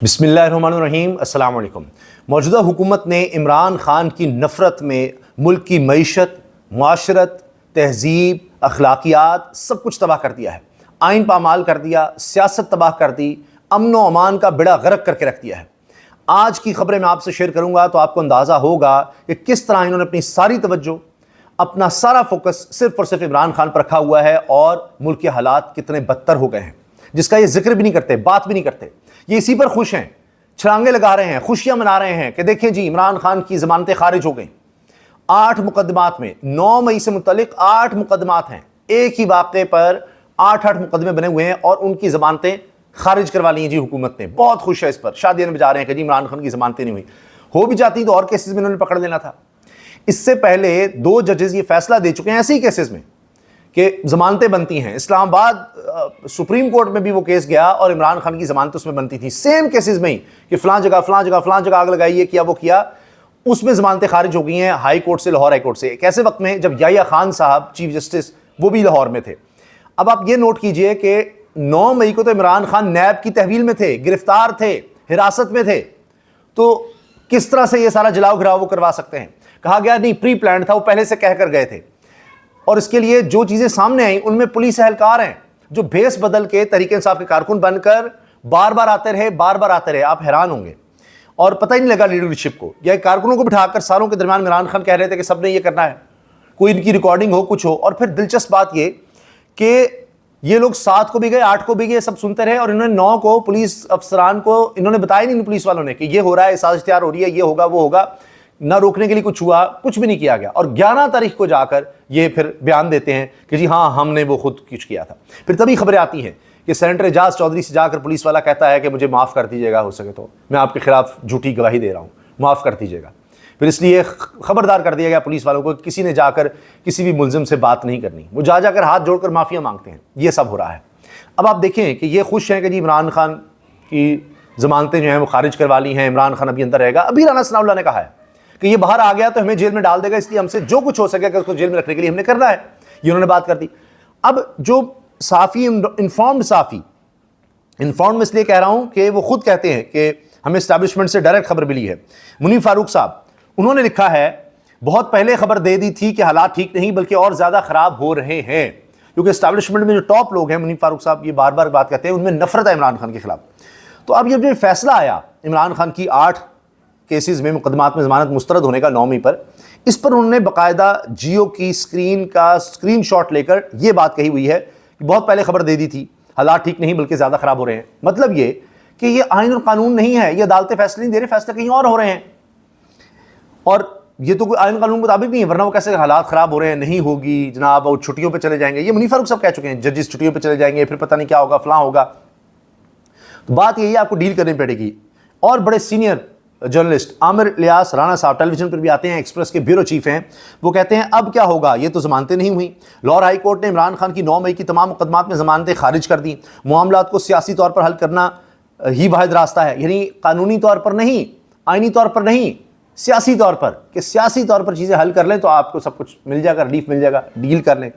बिस्मिल्लाहिर्रहमानिर्रहीम अस्सलाम वालेकुम। मौजूदा हुकूमत ने इमरान ख़ान की नफ़रत में मुल्क की मईशत, माशरत, तहज़ीब, अखलाकियात सब कुछ तबाह कर दिया है। आइन पामाल कर दिया, सियासत तबाह कर दी, अमन व अमान का बेड़ा गर्क करके रख दिया है। आज की ख़बरें मैं आपसे शेयर करूँगा तो आपको अंदाज़ा होगा कि किस तरह इन्होंने अपनी सारी तवज्जो, अपना सारा फोकस सिर्फ और सिर्फ इमरान खान पर रखा हुआ है और मुल्क के हालात कितने बदतर हो गए हैं, जिसका ये जिक्र भी नहीं करते, बात भी नहीं करते। ये इसी पर खुश हैं, छलांगे लगा रहे हैं, खुशियां मना रहे हैं कि देखें जी इमरान खान की जमानतें खारिज हो गई। 8 मुकदमात में 9 मई से मुतल्लिक 8 मुकदमात हैं, एक ही वाक़े पर 8 मुकदमे बने हुए हैं और उनकी जमानतें खारिज करवा ली हैं जी हुकूमत ने। बहुत खुश है इस पर, शादियां में जा रहे हैं कि जी इमरान खान की जमानतें नहीं हुई। हो भी जाती तो और केसेस में इन्होंने पकड़ लेना था। इससे पहले 2 जजेस ये फैसला दे चुके हैं ऐसे ही केसेस में कि जमानतें बनती हैं। इस्लामाबाद सुप्रीम कोर्ट में भी वो केस गया और इमरान खान की जमानत उसमें बनती थी, सेम केसेस में ही कि फलां जगह आग लगाई, ये किया वो किया, उसमें जमानतें खारिज हो गई हैं हाई कोर्ट से, लाहौर हाई कोर्ट से। एक ऐसे वक्त में जब याहिया खान साहब चीफ जस्टिस वो भी लाहौर में थे। अब आप ये नोट कीजिए कि 9 मई को तो इमरान खान नैब की तहवील में थे, गिरफ्तार थे, हिरासत में थे, तो किस तरह से ये सारा जलाओ घिराव वो करवा सकते हैं? कहा गया नहीं, प्री प्लान था, वो पहले से कह कर गए थे। और इसके लिए जो चीजें सामने आई उनमें पुलिस एहलकार हैं जो भेस बदल के तरीके इंसाफ के कारकुन बनकर बार बार आते रहे। आप हैरान होंगे और पता ही नहीं लगा लीडरशिप को या कारकुनों को बिठाकर सालों के दरमियान इमरान खान कह रहे थे कि सबने ये करना है, कोई इनकी रिकॉर्डिंग हो, कुछ हो। और फिर दिलचस्प बात ये कि ये लोग 7 को भी गए, 8 को भी गए, सब सुनते रहे और इन्होंने 9 को पुलिस अफसरान को इन्होंने बताया नहीं, पुलिस वालों ने, कि ये हो रहा है, साजिश तैयार हो रही है, ये होगा वो होगा। ना रोकने के लिए कुछ हुआ, कुछ भी नहीं किया गया। और 11 तारीख को जाकर ये फिर बयान देते हैं कि जी हाँ हमने वो खुद कुछ किया था। फिर तभी खबरें आती हैं कि सेनेटर एजाज चौधरी से जाकर पुलिस वाला कहता है कि मुझे माफ़ कर दीजिएगा, हो सके तो मैं आपके खिलाफ झूठी गवाही दे रहा हूँ, माफ़ कर दीजिएगा। फिर इसलिए खबरदार कर दिया गया पुलिस वालों को, किसी ने जाकर किसी भी मुलजिम से बात नहीं करनी, वो जाकर हाथ जोड़कर माफ़िया मांगते हैं। ये सब हो रहा है। अब आप देखें कि ये खुश हैं कि जी इमरान खान की जमानतें जो हैं वो खारिज करवा ली हैं, इमरान खान अभी अंदर रहेगा। अभी राना सनाउल्लाह ने कहा है कि ये बाहर आ गया तो हमें जेल में डाल देगा, इसलिए हमसे जो कुछ हो सके उसको जेल में रखने के लिए हमने करना है, ये उन्होंने बात कर दी। अब जो साफ़ी, इन्फॉर्म्ड साफ़ी, इन्फॉर्म्ड इसलिए कह रहा हूं कि वो खुद कहते हैं कि हमें एस्टैब्लिशमेंट से डायरेक्ट खबर मिली है। मुनीर फारूक साहब, उन्होंने लिखा है बहुत पहले खबर दे दी थी कि हालात ठीक नहीं बल्कि और ज़्यादा ख़राब हो रहे हैं, क्योंकि एस्टैब्लिशमेंट में जो टॉप लोग हैं, मुनीर फारूक साहब ये बार बार बात कहते हैं, उनमें नफरत है इमरान खान के खिलाफ। तो अब ये जो फैसला आया इमरान खान की 8 केसेस में मुकदमात में ज़मानत मुस्तरद होने का 9 मई पर, इस पर उन्होंने बाकायदा जियो की स्क्रीन का स्क्रीनशॉट लेकर यह बात कही हुई है कि बहुत पहले खबर दे दी थी, हालात ठीक नहीं बल्कि ज़्यादा ख़राब हो रहे हैं। मतलब ये कि ये आइन और कानून नहीं है, ये अदालतें फैसले नहीं दे रहे, फैसले कहीं और हो रहे हैं। और ये तो कोई आइन कानून के मुताबिक नहीं है, वरना वो कैसे हालात ख़राब हो रहे हैं, नहीं होगी जनाब, और छुट्टियों पर चले जाएंगे। ये मुनीर फारूक साहब कह चुके हैं, जजेस छुट्टियों पर चले जाएंगे, फिर पता नहीं क्या होगा, फलां होगा। तो बात यही आपको डील करनी पड़ेगी। और बड़े सीनियर जर्नलिस्ट आमिर इलियास राणा साहब टेलीविजन पर भी आते हैं, एक्सप्रेस के ब्यूरो चीफ हैं, वो कहते हैं अब क्या होगा, ये तो जमानतें नहीं हुई। लाहौर हाई कोर्ट ने इमरान खान की 9 मई की तमाम मुकदमात में जमानतें खारिज कर दी। मामलात को सियासी तौर पर हल करना ही वाहिद रास्ता है, यानी कानूनी तौर पर नहीं, आइनी तौर पर नहीं, सियासी तौर पर, कि सियासी तौर पर चीज़ें हल कर लें तो आपको सब कुछ मिल जाएगा, रिलीफ मिल जाएगा, डील कर लें।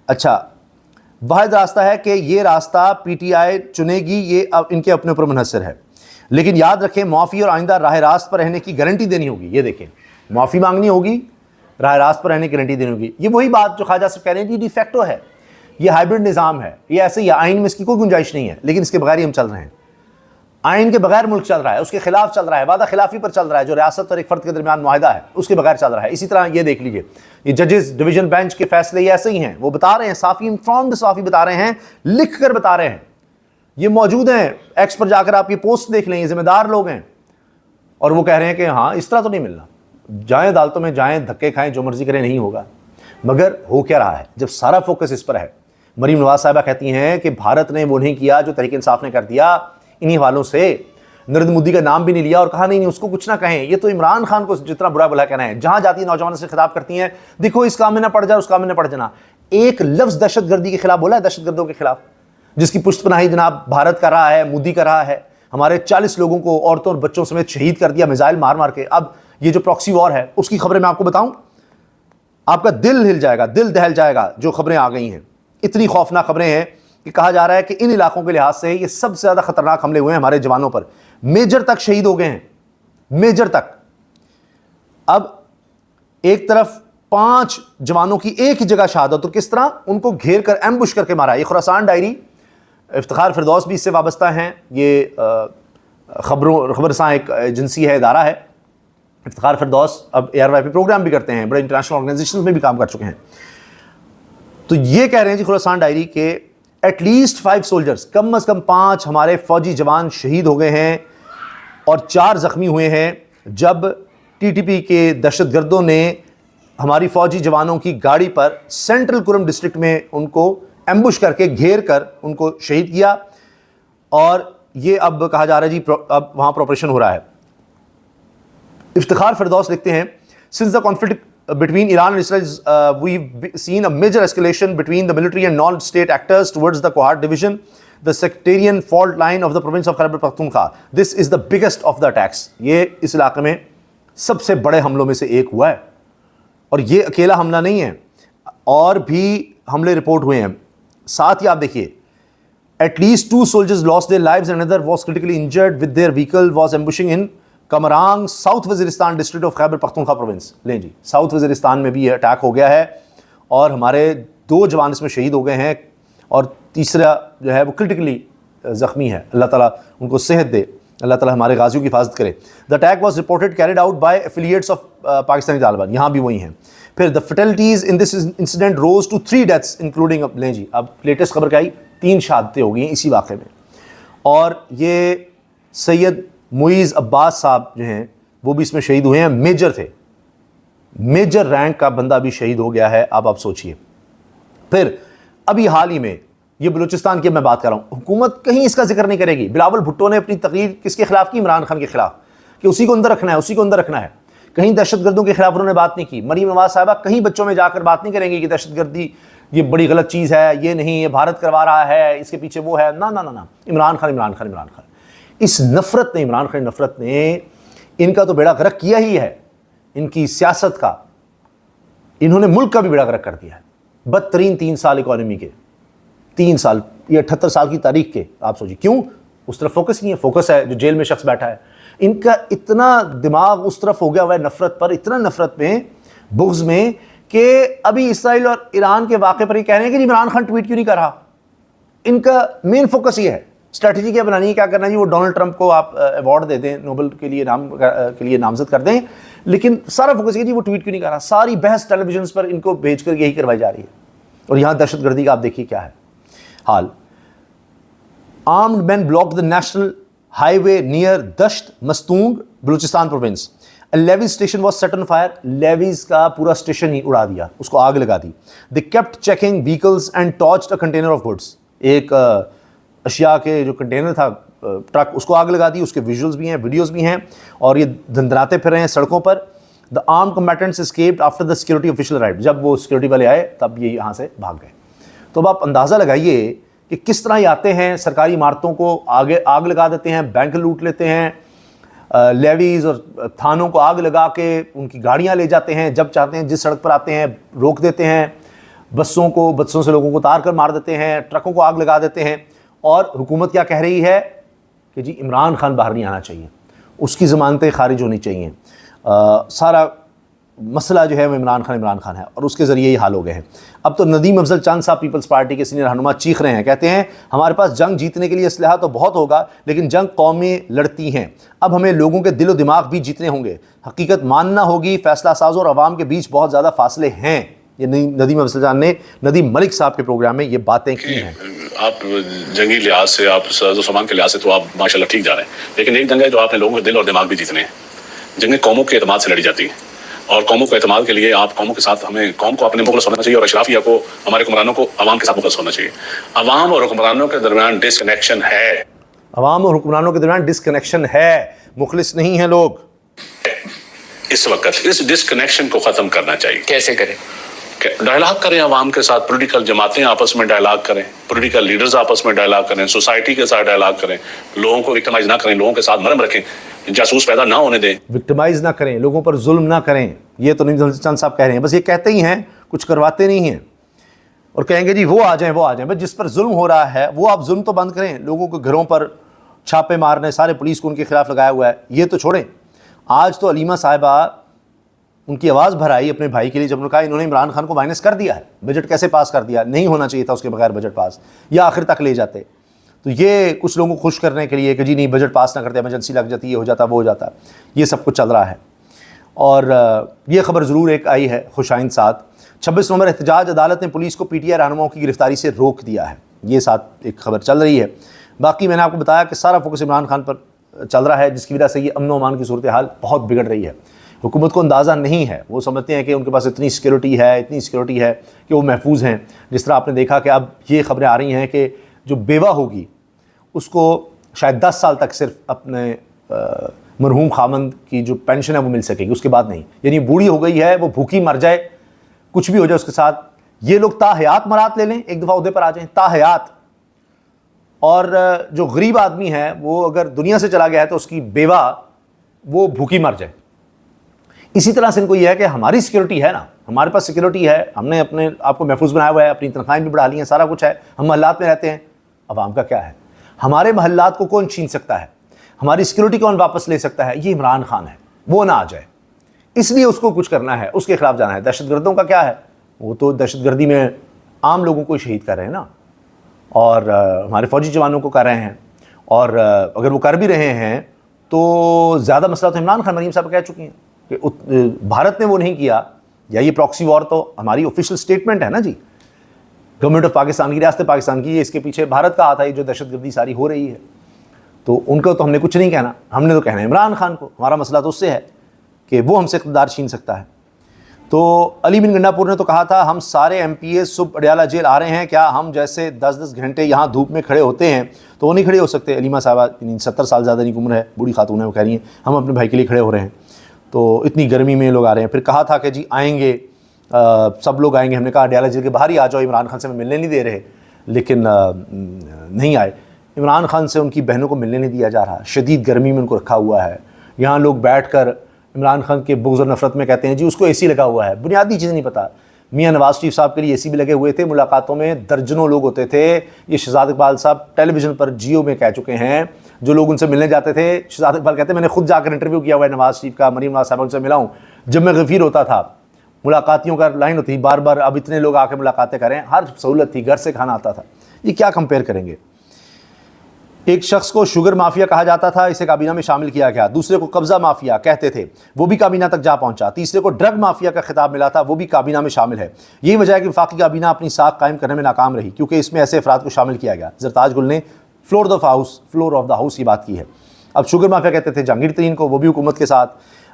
अच्छा, वाहिद रास्ता है कि ये रास्ता PTI चुनेगी, ये अब इनके अपने ऊपर मुनहसर है। लेकिन याद रखें, माफ़ी और आइंदा राह रास्त पर रहने की गारंटी देनी होगी। ये देखें, माफ़ी मांगनी होगी, राह रास्त पर रहने की गारंटी देनी होगी। ये वही बात जो ख्वाजा साहब कह रहे हैं कि डिफेक्टो है, ये हाइब्रिड निज़ाम है, ये ऐसे ही आइन में इसकी कोई गुंजाइश नहीं है, लेकिन इसके बगैर ही हम चल रहे हैं। आइन के बगैर मुल्क चल रहा है, उसके खिलाफ चल रहा है, वादा खिलाफी पर चल रहा है, जो रियासत और एक फ़र्द के दरमियान मुआहदा है उसके बगैर चल रहा है। इसी तरह ये देख लीजिए, ये जजेस डिवीजन बेंच के फैसले ये ऐसे ही हैं, वो बता रहे हैं, साफ़ी इन्फॉर्म्ड साफ़ी बता रहे हैं, लिख कर बता रहे हैं, ये मौजूद हैं। एक्स पर जाकर आप ये पोस्ट देख लें, ये जिम्मेदार लोग हैं, और वो कह रहे हैं कि हाँ इस तरह तो नहीं मिलना, जाएं अदालतों में जाएं, धक्के खाएं, जो मर्जी करें, नहीं होगा। मगर हो क्या रहा है जब सारा फोकस इस पर है? मरीम नवाज साहिबा कहती हैं कि भारत ने वो नहीं किया जो तहरीक इंसाफ ने कर दिया। इन्हीं वालों से नरेंद्र मोदी का नाम भी नहीं लिया और कहा नहीं उसको कुछ ना कहें, ये तो इमरान खान को जितना बुरा भला कहना है। जहां जाती है नौजवानों से खिताब करती हैं, देखो इस काम में ना पड़ जाए, उस काम में ना पड़ जाना। एक लफ्ज़ दहशतगर्दी के खिलाफ बोला है, दहशतगर्दों के खिलाफ, जिसकी पुष्टपनाही जनाब भारत कर रहा है, मोदी कर रहा है। हमारे 40 लोगों को, औरतों और बच्चों समेत शहीद कर दिया मिसाइल मार मार के। अब ये जो प्रॉक्सी वॉर है उसकी खबरें मैं आपको बताऊं, आपका दिल हिल जाएगा, दिल दहल जाएगा। जो खबरें आ गई हैं, इतनी खौफनाक खबरें हैं कि कहा जा रहा है कि इन इलाकों के लिहाज से ये सबसे ज़्यादा खतरनाक हमले हुए हैं हमारे जवानों पर। मेजर तक शहीद हो गए हैं, मेजर तक। अब एक तरफ 5 जवानों की एक ही जगह शहादत, तो किस तरह उनको घेर कर एम्बुश करके मारा। ये खुरासान डायरी, इफ्तिखार फिरदौस भी इससे वाबस्ता हैं। ये खबरसां एक एजेंसी है, इदारा है। इफ्तिखार फिरदौस अब ARYP प्रोग्राम भी करते हैं, बड़े इंटरनेशनल ऑर्गेनाइजेशंस में भी काम कर चुके हैं। तो ये कह रहे हैं जी खुरासान डायरी के एटलीस्ट 5 सोल्जर्स, कम से कम 5 हमारे फौजी जवान शहीद हो गए हैं और 4 जख्मी हुए हैं जब TTP के दहशतगर्दों ने हमारी फौजी जवानों की गाड़ी पर सेंट्रल कुरम डिस्ट्रिक्ट में उनको एम्बुश करके घेर कर उनको शहीद किया। और ये अब कहा जा रहा है जी अब वहाँ पर ऑपरेशन हो रहा है। इफ्तिखार फिरदौस लिखते हैं, since the conflict between Iran and Israel, we've seen a major escalation between the military and non-state actors towards the Kohat division, the sectarian fault line of the province of Khyber Pakhtunkhwa. This is the biggest of the attacks. ये इस इलाके में सबसे बड़े हमलों में से एक हुआ है और ये अकेला हमला नहीं है, और भी हमले रिपोर्ट हुए हैं। साथ ही आप देखिए, at least 2 soldiers lost their lives and another was critically injured with their vehicle was ambushing in Kamrang, south Waziristan district of Khyber Pakhtunkhwa province. लें जी, साउथ वजीरिस्तान में भी ये अटैक हो गया है और हमारे 2 जवान इसमें शहीद हो गए हैं और तीसरा जो है वो क्रिटिकली ज़ख्मी है। अल्लाह ताला उनको सेहत दे, अल्लाह ताला हमारे गाजियों की हिफाजत करे। The attack was reported carried out by affiliates of Pakistani Taliban, यहाँ भी वही हैं। फिर the fatalities in this incident rose to 3 deaths including, लें जी अब लेटेस्ट खबर क्या आई, 3 शहादतें हो गई हैं इसी वाक़े में। और ये सैयद मुईज़ अब्बास साहब जो हैं वो भी इसमें शहीद हुए हैं, मेजर थे, मेजर रैंक का बंदा भी शहीद हो गया है। अब आप सोचिए। फिर अभी हाल ही में ये बलूचिस्तान की मैं बात कर रहा हूँ, हुकूमत कहीं इसका जिक्र नहीं करेगी। बिलावल भुट्टो ने अपनी तकरीर किसके खिलाफ की? इमरान खान के खिलाफ, कि उसी को अंदर रखना है, उसी को अंदर रखना है। कहीं दहशतगर्दों के खिलाफ उन्होंने बात नहीं की। मरीम नवाज साहबा कहीं बच्चों में जाकर बात नहीं करेंगी कि दहशतगर्दी ये बड़ी गलत चीज़ है, ये नहीं, ये भारत करवा रहा है, इसके पीछे वो है। ना ना ना ना, इमरान खान, इमरान खान, इमरान खान। इस नफ़रत ने, इमरान खान नफ़रत ने इनका तो बेड़ा गर्क किया ही है, इनकी सियासत का। इन्होंने मुल्क का भी बेड़ा गर्क कर दिया है। बदतरीन 3 साल इकॉनमी के, 3 साल, ये 78 साल की तारीख के। आप सोचिए क्यों उस तरफ फोकस नहीं है? फोकस है जो जेल में शख्स बैठा है। इनका इतना दिमाग उस तरफ हो गया हुआ है नफ़रत पर, इतना नफ़रत में, बुग़्ज़ में, कि अभी इसराइल और ईरान के वाक़े पर ये कह रहे हैं कि इमरान खान ट्वीट क्यों नहीं कर रहा। इनका मेन फोकस ये है। स्ट्रैटेजी क्या बनानी है, क्या करना है जी? वो डोनाल्ड ट्रंप को आप अवार्ड दे दें, नोबेल के लिए नामजद कर दें, लेकिन सारा फोकस ये जी वो ट्वीट क्यों नहीं कर रहा। सारी बहस टेलीविजन पर इनको भेजकर यही करवाई जा रही है। और यहाँ दहशतगर्दी का आप देखिए क्या है हाल। Armed man block the national highway near Dasht Mastung, Balochistan province. Levies station was set on fire. Levies का पूरा स्टेशन ही उड़ा दिया, उसको आग लगा दी। They kept checking vehicles and torched a container of goods. एक अशिया के जो कंटेनर था, ट्रक, उसको आग लगा दी। उसके विजुअल्स भी हैं, वीडियोस भी हैं, और ये धंधनाते फिर रहे हैं सड़कों पर। The arm combatants escaped after the security official arrived. जब वो सिक्योरिटी वाले आए तब ये यहाँ से भाग गए। तो अब आप अंदाज़ा लगाइए कि किस तरह ये आते हैं, सरकारी इमारतों को आगे आग लगा देते हैं, बैंक लूट लेते हैं, लेवीज़ और थानों को आग लगा के उनकी गाड़ियाँ ले जाते हैं, जब चाहते हैं जिस सड़क पर आते हैं रोक देते हैं, बसों से लोगों को उतार कर मार देते हैं, ट्रकों को आग लगा देते हैं। और हुकूमत क्या कह रही है कि जी इमरान खान बाहर नहीं आना चाहिए, उसकी ज़मानतें खारिज होनी चाहिए। सारा मसला जो है वो इमरान खान है, और उसके ज़रिए ये हाल हो गए हैं। अब तो नदीम अफजल चंद साहब पीपल्स पार्टी के सीनियर रहनुमा चीख रहे हैं, कहते हैं हमारे पास जंग जीतने के लिए असलहा तो बहुत होगा, लेकिन जंग कौमें लड़ती हैं। अब हमें लोगों के दिलो दिमाग भी जीतने होंगे, हकीकत मानना होगी, फैसला साज़ों और अवाम के बीच बहुत ज़्यादा फासले हैं। ये नदीम अफजल चंद ने नदीम मलिक साहब के प्रोग्राम में ये बातें की हैं। आप जंगी लिहाज से, आप साजो सामान के लिहाज से तो आप माशाल्लाह ठीक जा रहे हैं, लेकिन एक जंग है जो आपने लोगों के दिल और दिमाग भी जीतने हैं। जंगें कौमों के एतमाद से लड़ी जाती हैं, और कौमों के एतमाद के लिए आप कौमों के साथ, हमें कौम को अपने मुखलस होना चाहिए, और अशराफिया को, हमारे हुक्मरानों को अवाम के साथ मुखलस होना चाहिए। अवाम और हुक्मरानों के दरमियान डिसकनेक्शन है, अवाम और हुक्मरानों के दरमियान डिसकनेक्शन है, मुखलिस नहीं है लोग। इस वक्त इस डिसकनेक्शन को ख़त्म करना चाहिए। कैसे करें? डायलॉग करें अवाम के साथ, पॉलिटिकल जमातें आपस में डायलॉग करें, पॉलिटिकल लीडर्स आपस में डायलॉग करें, सोसाइटी के साथ डायलॉग करें, लोगों को विक्टिमाइज ना करें, लोगों के साथ नरम रखें, जासूस पैदा ना होने दें, विक्टिमाइज ना करें, लोगों पर जुल्म ना करें। ये तो नदीम अफजल चंद साहब कह रहे हैं, बस ये कहते ही हैं, कुछ करवाते नहीं हैं, और कहेंगे जी वो आ जाएं, बस जिस पर जुल्म हो रहा है वो आप जुल्म तो बंद करें, लोगों के घरों पर छापे मारने सारे पुलिस को उनके खिलाफ लगाया हुआ है। ये तो छोड़ें, आज तो अलीमा साहिबा उनकी आवाज़ भराई अपने भाई के लिए जब उन्होंने कहा इन्होंने इमरान खान को माइनस कर दिया है, बजट कैसे पास कर दिया, नहीं होना चाहिए था उसके बगैर बजट पास, या आखिर तक ले जाते। तो ये कुछ लोगों को खुश करने के लिए कि जी नहीं बजट पास ना करते, इमरजेंसी लग जाती, ये हो जाता वो हो जाता, ये सब कुछ चल रहा है। और ये खबर ज़रूर एक आई है खुशाइंद साथ, 26 नवंबर एहतजाज, अदालत ने पुलिस को पीटीआई रहनुमाओं की गिरफ्तारी से रोक दिया है। ये साथ एक खबर चल रही है। बाकी मैंने आपको बताया कि सारा फोकस इमरान खान पर चल रहा है, जिसकी वजह से ये अमन व अमान की सूरत हाल बहुत बिगड़ रही है। हुकूमत को अंदाज़ा नहीं है, वो समझते हैं कि उनके पास इतनी सिक्योरिटी है कि वो महफूज हैं। जिस तरह आपने देखा कि अब ये खबरें आ रही हैं कि जो बेवा होगी उसको शायद 10 साल तक सिर्फ अपने मरहूम खामंद की जो पेंशन है वो मिल सकेगी, उसके बाद नहीं। यानी बूढ़ी हो गई है, वो भूखी मर जाए, कुछ भी हो जाए उसके साथ, ये लोग ताहयात मरात ले लें, एक दफ़ा उहदे पर आ जाएं, ताहयात। और जो गरीब आदमी है वो अगर दुनिया से चला गया है तो उसकी बेवा वो भूखी मर जाए। इसी तरह से इनको यह है कि हमारी सिक्योरिटी है ना, हमारे पास सिक्योरिटी है, हमने अपने आप को महफूज बनाया हुआ है, अपनी तनख्वाहें भी बढ़ा ली हैं, सारा कुछ है, हम महल्लात में रहते हैं। अवाम का क्या है? हमारे महल्लात को कौन छीन सकता है? हमारी सिक्योरिटी कौन वापस ले सकता है? ये इमरान खान है, वो ना आ जाए, इसलिए उसको कुछ करना है, उसके खिलाफ जाना है। दहशतगर्दों का क्या है? वो तो दहशतगर्दी में आम लोगों को शहीद कर रहे हैं ना, और हमारे फौजी जवानों को कर रहे हैं। और अगर वो कर भी रहे हैं तो ज़्यादा मसला तो इमरान खान, मरीम साहब कह चुकी हैं कि भारत ने वो नहीं किया, या ये प्रॉक्सी वॉर तो हमारी ऑफिशियल स्टेटमेंट है ना जी, गवर्नमेंट ऑफ पाकिस्तान की, रियासत पाकिस्तान की, ये इसके पीछे भारत का हाथ है, जो दहशतगर्दी सारी हो रही है। तो उनको तो हमने कुछ नहीं कहना, हमने तो कहना है इमरान खान को। हमारा मसला तो उससे है कि वो हमसे इक़्तिदार छीन सकता है। तो अली बिन गंडापुर ने तो कहा था हम सारे MPA सुबह अडयाला जेल आ रहे हैं, क्या हम जैसे 10-10 घंटे यहाँ धूप में खड़े होते हैं तो वो नहीं खड़े हो सकते? अलीमा साहबा 70 साल ज़्यादा नहीं उम्र है, बूढ़ी खातून है, वो कह रही हैं हम अपने भाई के लिए खड़े हो रहे हैं, तो इतनी गर्मी में लोग आ रहे हैं। फिर कहा था कि जी आएंगे, सब लोग आएंगे। हमने कहा अडयाला जेल के बाहर ही आ जाओ, इमरान खान से हमें मिलने नहीं दे रहे, लेकिन नहीं आए। इमरान खान से उनकी बहनों को मिलने नहीं दिया जा रहा, शदीद गर्मी में उनको रखा हुआ है। यहाँ लोग बैठ कर इमरान खान के बुग़्ज़ और नफ़रत में कहते हैं जी उसको AC लगा हुआ है, बुनियादी चीज़ नहीं पता। मियाँ नवाज़ शरीफ साहब के लिए AC भी लगे हुए थे, मुलाकातों में दर्जनों लोग होते थे। ये शहजाद इकबाल साहब टेलीविज़न पर जियो में कह चुके हैं, जो लोग उनसे मिलने जाते थे, शहजाद इकबाल कहते हैं मैंने खुद जाकर इंटरव्यू किया हुआ है नवाज़ शरीफ का, मरीम नवाज़ साहब उनसे मिला हूँ। जब मैं गफीर होता था मुलाकातियों का लाइन होती बार बार, अब इतने लोग आके मुलाकातें करें, हर सहूलत थी, घर से खाना आता था। ये क्या कंपेयर करेंगे? एक शख्स को शुगर माफिया कहा जाता था, इसे काबीना में शामिल किया गया। दूसरे को कब्जा माफिया कहते थे, वो भी काबीना तक जा पहुंचा। तीसरे को ड्रग माफिया का खिताब मिला था, वो भी काबीना में शामिल है। यही वजह है कि वफाकी काबीना अपनी साख कायम करने में नाकाम रही, क्योंकि इसमें ऐसे अफराद को शामिल किया गया। जरताज गुल ने फ्लोर ऑफ द हाउस की बात की है। अब शुगर माफिया कहते थे जहांगीर तरीन को, वो भी हुकूमत के साथ।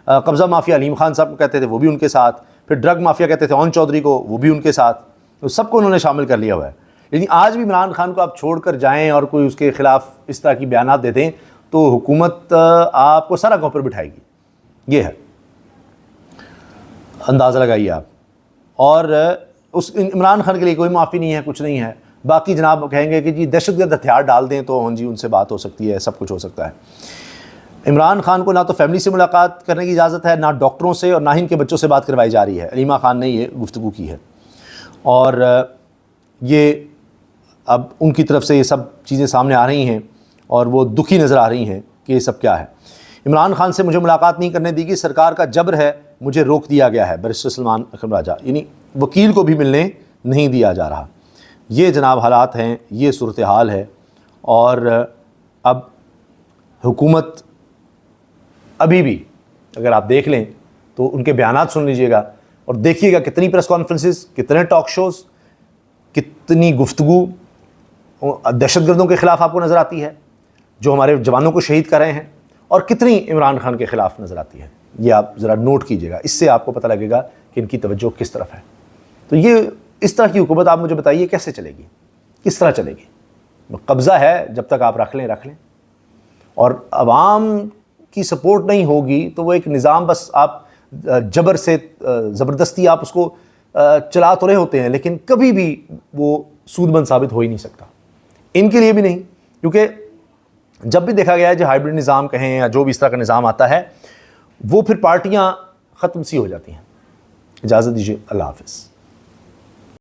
कब्जा माफिया अलीम खान साहब को कहते थे, वो भी उनके साथ। फिर ड्रग माफिया कहते थे ओन चौधरी को, वो भी उनके साथ। तो सबको उन्होंने शामिल कर लिया हुआ है। लेकिन आज भी इमरान खान को आप छोड़कर जाएं और कोई उसके खिलाफ इस तरह की बयानात दे दें तो हुकूमत आपको सारा गाँव पर बिठाएगी। ये है, अंदाज़ा लगाइए आप। और उस इमरान खान के लिए कोई माफ़ी नहीं है, कुछ नहीं है। बाकी जनाब कहेंगे कि जी दहशतगर्द हथियार डाल दें तो हाँ जी उनसे बात हो सकती है, सब कुछ हो सकता है। इमरान खान को ना तो फैमिली से मुलाकात करने की इजाज़त है, ना डॉक्टरों से, और ना ही इनके बच्चों से बात करवाई जा रही है। अलीमा खान ने ये गुफ्तगू की है, और ये अब उनकी तरफ से ये सब चीज़ें सामने आ रही हैं और वो दुखी नज़र आ रही हैं कि ये सब क्या है। इमरान खान से मुझे मुलाकात नहीं करने दी गई, सरकार का जबर है, मुझे रोक दिया गया है। बैरिस्टर सलमान अकरम राजा, यानी वकील को भी मिलने नहीं दिया जा रहा। ये जनाब हालात हैं, ये सूरत हाल है। और अब हुकूमत अभी भी अगर आप देख लें तो उनके बयानात सुन लीजिएगा और देखिएगा कितनी प्रेस कॉन्फ्रेंसेस, कितने टॉक शोज़, कितनी गुफ्तगू दहशतगर्दों के ख़िलाफ़ आपको नज़र आती है जो हमारे जवानों को शहीद कर रहे हैं, और कितनी इमरान खान के ख़िलाफ़ नज़र आती है। ये आप ज़रा नोट कीजिएगा, इससे आपको पता लगेगा कि इनकी तवज्जो किस तरफ है। तो ये इस तरह की हुकूमत आप मुझे बताइए कैसे चलेगी, किस तरह चलेगी? कब्ज़ा है, जब तक आप रख लें, और आवाम की सपोर्ट नहीं होगी तो वो एक निज़ाम, बस आप जबर से ज़बरदस्ती आप उसको चला तो रहे होते हैं, लेकिन कभी भी वो सूदमंद साबित हो ही नहीं सकता, इनके लिए भी नहीं। क्योंकि जब भी देखा गया है जो हाइब्रिड निज़ाम कहें या जो भी इस तरह का निज़ाम आता है, वो फिर पार्टियां ख़त्म सी हो जाती हैं। इजाज़त दीजिए, अल्लाह हाफ़िज़।